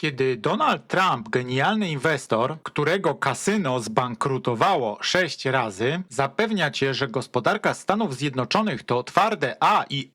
Kiedy Donald Trump, genialny inwestor, którego kasyno zbankrutowało 6 razy, zapewnia cię, że gospodarka Stanów Zjednoczonych to twarde A i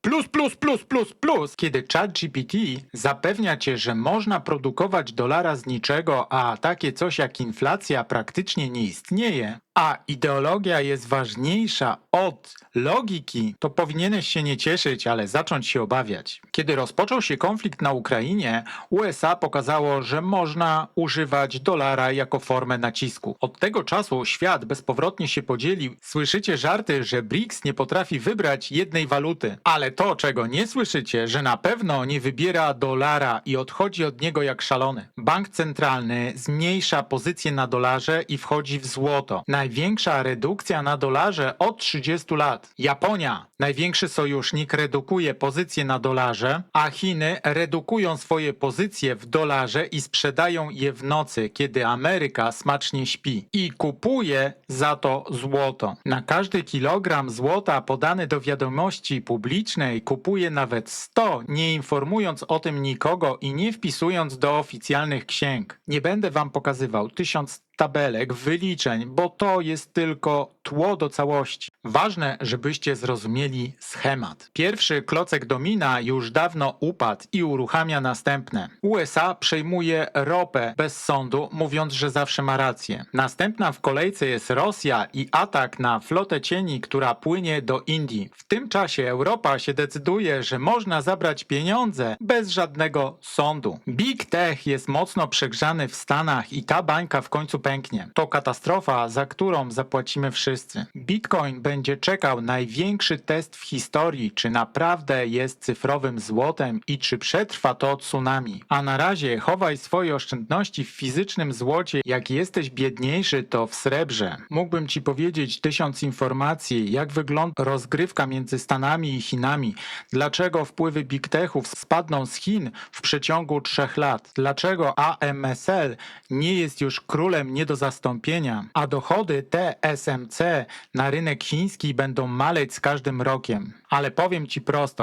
plus, kiedy ChatGPT zapewnia cię, że można produkować dolara z niczego, a takie coś jak inflacja praktycznie nie istnieje, a ideologia jest ważniejsza od logiki, to powinieneś się nie cieszyć, ale zacząć się obawiać. Kiedy rozpoczął się konflikt na Ukrainie, USA pokazało, że można używać dolara jako formę nacisku. Od tego czasu świat bezpowrotnie się podzielił. Słyszycie żarty, że BRICS nie potrafi wybrać jednej waluty. Ale to, czego nie słyszycie, że na pewno nie wybiera dolara i odchodzi od niego jak szalony. Bank centralny zmniejsza pozycję na dolarze i wchodzi w złoto. Największa redukcja na dolarze od 30 lat. Japonia, największy sojusznik, redukuje pozycję na dolarze, a Chiny redukują swoje pozycje w dolarze i sprzedają je w nocy, kiedy Ameryka smacznie śpi. I kupuje za to złoto. Na każdy kilogram złota podany do wiadomości publicznej kupuje nawet 100, nie informując o tym nikogo i nie wpisując do oficjalnych księg. Nie będę wam pokazywał 1000 tabelek, wyliczeń, bo to jest tylko tło do całości. Ważne, żebyście zrozumieli schemat. Pierwszy klocek domina już dawno upadł i uruchamia następne. USA przejmuje ropę bez sądu, mówiąc, że zawsze ma rację. Następna w kolejce jest Rosja i atak na flotę cieni, która płynie do Indii. W tym czasie Europa się decyduje, że można zabrać pieniądze bez żadnego sądu. Big Tech jest mocno przegrzany w Stanach i ta bańka w końcu pęknie. To katastrofa, za którą zapłacimy wszyscy. Bitcoin będzie czekał największy test w historii, czy naprawdę jest cyfrowym złotem i czy przetrwa to tsunami. A na razie chowaj swoje oszczędności w fizycznym złocie, jak jesteś biedniejszy, to w srebrze. Mógłbym ci powiedzieć 1000 informacji, jak wygląda rozgrywka między Stanami i Chinami, dlaczego wpływy Big Techów spadną z Chin w przeciągu 3 lat, dlaczego AMSL nie jest już królem nie do zastąpienia, a dochody TSMC na rynek chiński będą maleć z każdym rokiem. Ale powiem ci prosto,